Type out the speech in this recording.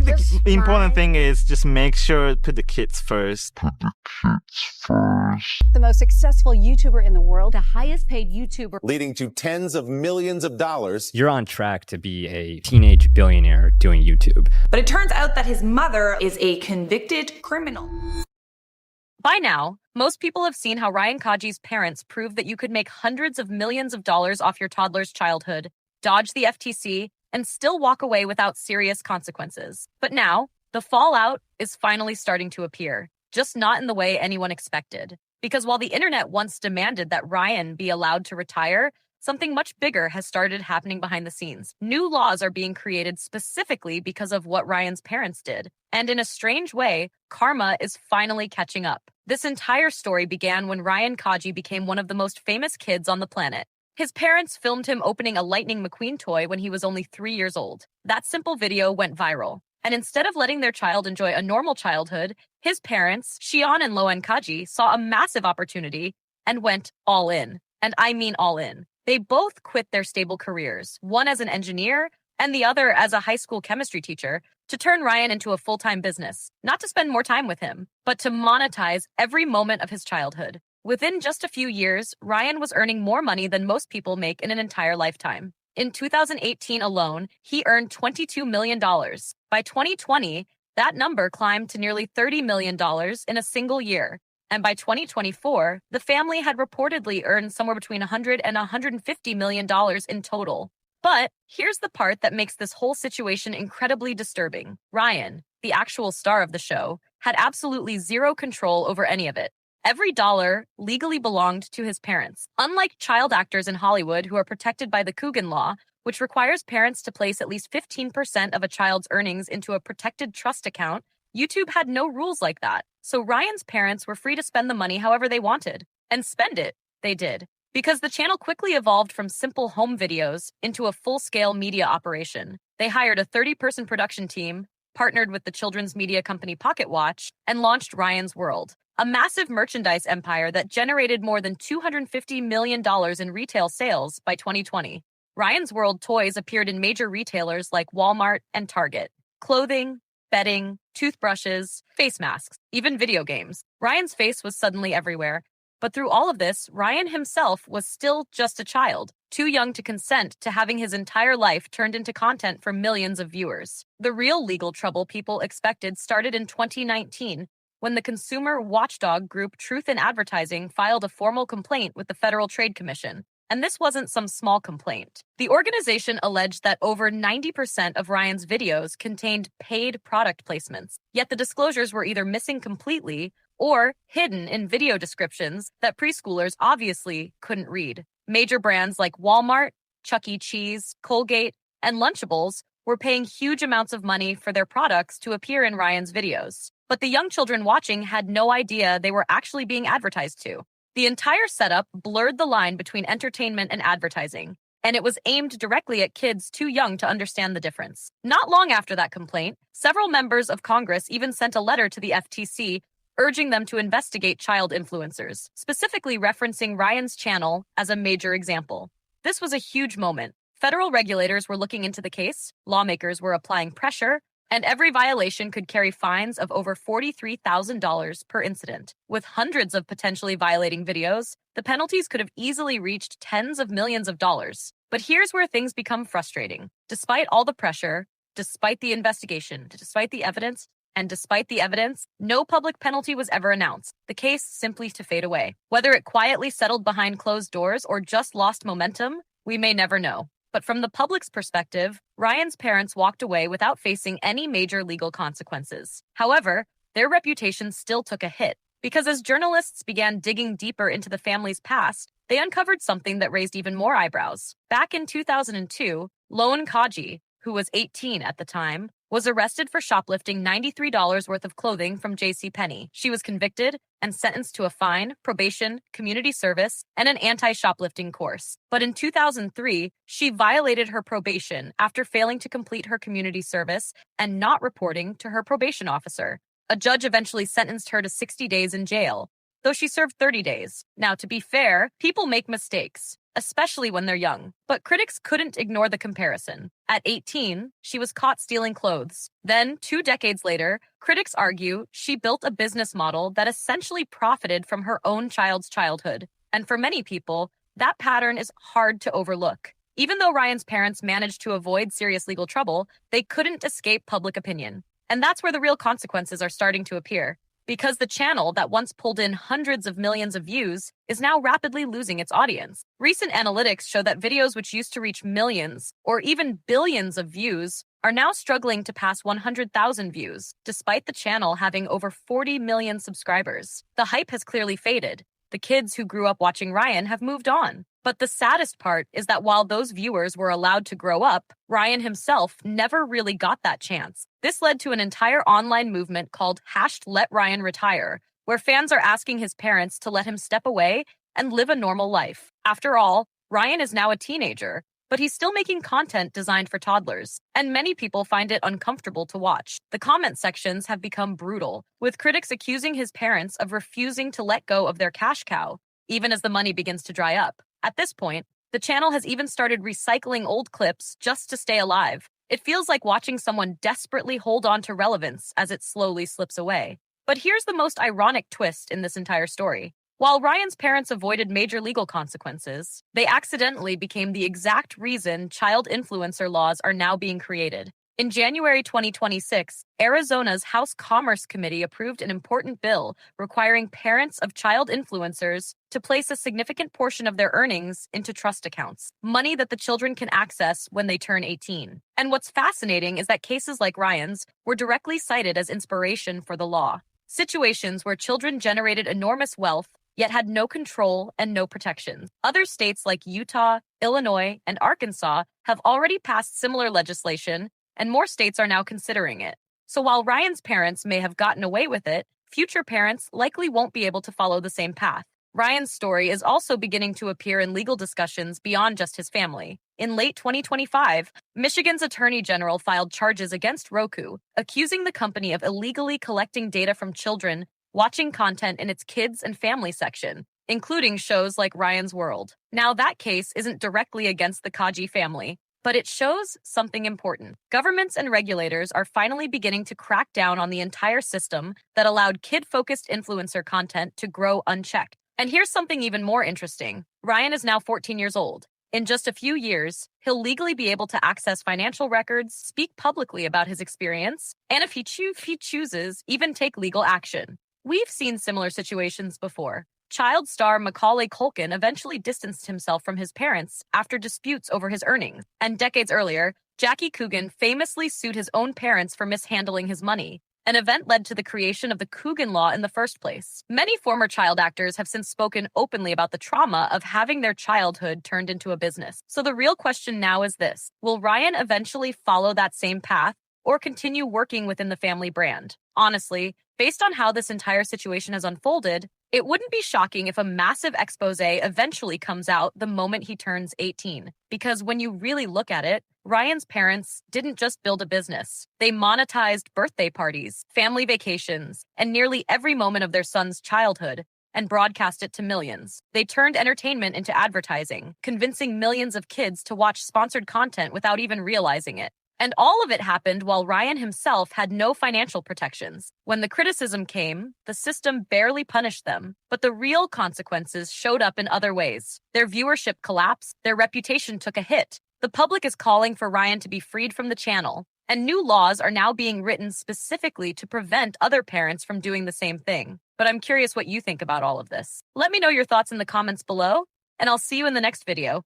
think the important thing is just make sure put the kids first. The most successful YouTuber in the world, the highest paid YouTuber, leading to tens of millions of dollars. You're on track to be a teenage billionaire doing YouTube. But it turns out that his mother is a convicted criminal. By now, most people have seen how Ryan Kaji's parents proved that you could make hundreds of millions of dollars off your toddler's childhood, dodge the FTC, and still walk away without serious consequences. But now, the fallout is finally starting to appear, just not in the way anyone expected. Because while the internet once demanded that Ryan be allowed to retire, something much bigger has started happening behind the scenes. New laws are being created specifically because of what Ryan's parents did. And in a strange way, karma is finally catching up. This entire story began when Ryan Kaji became one of the most famous kids on the planet. His parents filmed him opening a Lightning McQueen toy when he was only 3 years old. That simple video went viral. And instead of letting their child enjoy a normal childhood, his parents, Xian and Loan Kaji, saw a massive opportunity and went all in. And I mean all in. They both quit their stable careers, one as an engineer and the other as a high school chemistry teacher, to turn Ryan into a full-time business, not to spend more time with him, but to monetize every moment of his childhood. Within just a few years, Ryan was earning more money than most people make in an entire lifetime. In 2018 alone, he earned $22 million. By 2020, that number climbed to nearly $30 million in a single year. And by 2024, the family had reportedly earned somewhere between $100 and $150 million in total. But here's the part that makes this whole situation incredibly disturbing. Ryan, the actual star of the show, had absolutely zero control over any of it. Every dollar legally belonged to his parents. Unlike child actors in Hollywood who are protected by the Coogan Law, which requires parents to place at least 15% of a child's earnings into a protected trust account, YouTube had no rules like that. So Ryan's parents were free to spend the money however they wanted. And spend it, they did. Because the channel quickly evolved from simple home videos into a full-scale media operation. They hired a 30-person production team, partnered with the children's media company Pocket Watch, and launched Ryan's World, a massive merchandise empire that generated more than $250 million in retail sales by 2020. Ryan's World toys appeared in major retailers like Walmart and Target. Clothing, bedding, toothbrushes, face masks, even video games. Ryan's face was suddenly everywhere. But through all of this, Ryan himself was still just a child, too young to consent to having his entire life turned into content for millions of viewers. The real legal trouble people expected started in 2019, when the consumer watchdog group Truth in Advertising filed a formal complaint with the Federal Trade Commission. And this wasn't some small complaint. The organization alleged that over 90% of Ryan's videos contained paid product placements, yet the disclosures were either missing completely or hidden in video descriptions that preschoolers obviously couldn't read. Major brands like Walmart, Chuck E. Cheese, Colgate, and Lunchables were paying huge amounts of money for their products to appear in Ryan's videos. But the young children watching had no idea they were actually being advertised to. The entire setup blurred the line between entertainment and advertising, and it was aimed directly at kids too young to understand the difference. Not long after that complaint, several members of Congress even sent a letter to the FTC urging them to investigate child influencers, specifically referencing Ryan's channel as a major example. This was a huge moment. Federal regulators were looking into the case, lawmakers were applying pressure, and every violation could carry fines of over $43,000 per incident. With hundreds of potentially violating videos, the penalties could have easily reached tens of millions of dollars. But here's where things become frustrating. Despite all the pressure, despite the investigation, despite the evidence, no public penalty was ever announced. The case simply to fade away. Whether it quietly settled behind closed doors or just lost momentum, we may never know. But from the public's perspective, Ryan's parents walked away without facing any major legal consequences. However, their reputation still took a hit, because as journalists began digging deeper into the family's past, they uncovered something that raised even more eyebrows. Back in 2002, Loan Kaji, who was 18 at the time, was arrested for shoplifting $93 worth of clothing from JCPenney. She was convicted and sentenced to a fine, probation, community service, and an anti-shoplifting course. But in 2003, she violated her probation after failing to complete her community service and not reporting to her probation officer. A judge eventually sentenced her to 60 days in jail, though she served 30 days. Now, to be fair, people make mistakes. especially when they're young. But critics couldn't ignore the comparison. At 18, she was caught stealing clothes. Then, 2 decades later, critics argue she built a business model that essentially profited from her own child's childhood. And for many people, that pattern is hard to overlook. Even though Ryan's parents managed to avoid serious legal trouble, they couldn't escape public opinion. And that's where the real consequences are starting to appear. Because the channel that once pulled in hundreds of millions of views is now rapidly losing its audience. Recent analytics show that videos which used to reach millions or even billions of views are now struggling to pass 100,000 views, despite the channel having over 40 million subscribers. The hype has clearly faded. The kids who grew up watching Ryan have moved on. But the saddest part is that while those viewers were allowed to grow up, Ryan himself never really got that chance. This led to an entire online movement called #LetRyanRetire, where fans are asking his parents to let him step away and live a normal life. After all, Ryan is now a teenager, but he's still making content designed for toddlers, and many people find it uncomfortable to watch. The comment sections have become brutal, with critics accusing his parents of refusing to let go of their cash cow, even as the money begins to dry up. At this point, the channel has even started recycling old clips just to stay alive. It feels like watching someone desperately hold on to relevance as it slowly slips away. But here's the most ironic twist in this entire story. While Ryan's parents avoided major legal consequences, they accidentally became the exact reason child influencer laws are now being created. In January 2026, Arizona's House Commerce Committee approved an important bill requiring parents of child influencers to place a significant portion of their earnings into trust accounts, money that the children can access when they turn 18. And what's fascinating is that cases like Ryan's were directly cited as inspiration for the law. Situations where children generated enormous wealth yet had no control and no protections. Other states like Utah, Illinois, and Arkansas have already passed similar legislation, and more states are now considering it. So while Ryan's parents may have gotten away with it, future parents likely won't be able to follow the same path. Ryan's story is also beginning to appear in legal discussions beyond just his family. In late 2025, Michigan's Attorney General filed charges against Roku, accusing the company of illegally collecting data from children watching content in its kids and family section, including shows like Ryan's World. Now, that case isn't directly against the Kaji family, but it shows something important. Governments and regulators are finally beginning to crack down on the entire system that allowed kid-focused influencer content to grow unchecked. And here's something even more interesting. Ryan is now 14 years old. In just a few years, he'll legally be able to access financial records, speak publicly about his experience, and if he chooses, even take legal action. We've seen similar situations before. Child star Macaulay Culkin eventually distanced himself from his parents after disputes over his earnings. And decades earlier, Jackie Coogan famously sued his own parents for mishandling his money. An event led to the creation of the Coogan Law in the first place. Many former child actors have since spoken openly about the trauma of having their childhood turned into a business. So the real question now is this: will Ryan eventually follow that same path or continue working within the family brand? Honestly, based on how this entire situation has unfolded, it wouldn't be shocking if a massive expose eventually comes out the moment he turns 18. Because when you really look at it, Ryan's parents didn't just build a business. They monetized birthday parties, family vacations, and nearly every moment of their son's childhood and broadcast it to millions. They turned entertainment into advertising, convincing millions of kids to watch sponsored content without even realizing it. And all of it happened while Ryan himself had no financial protections. When the criticism came, the system barely punished them, but the real consequences showed up in other ways. Their viewership collapsed, their reputation took a hit. The public is calling for Ryan to be freed from the channel, and new laws are now being written specifically to prevent other parents from doing the same thing. But I'm curious what you think about all of this. Let me know your thoughts in the comments below, and I'll see you in the next video.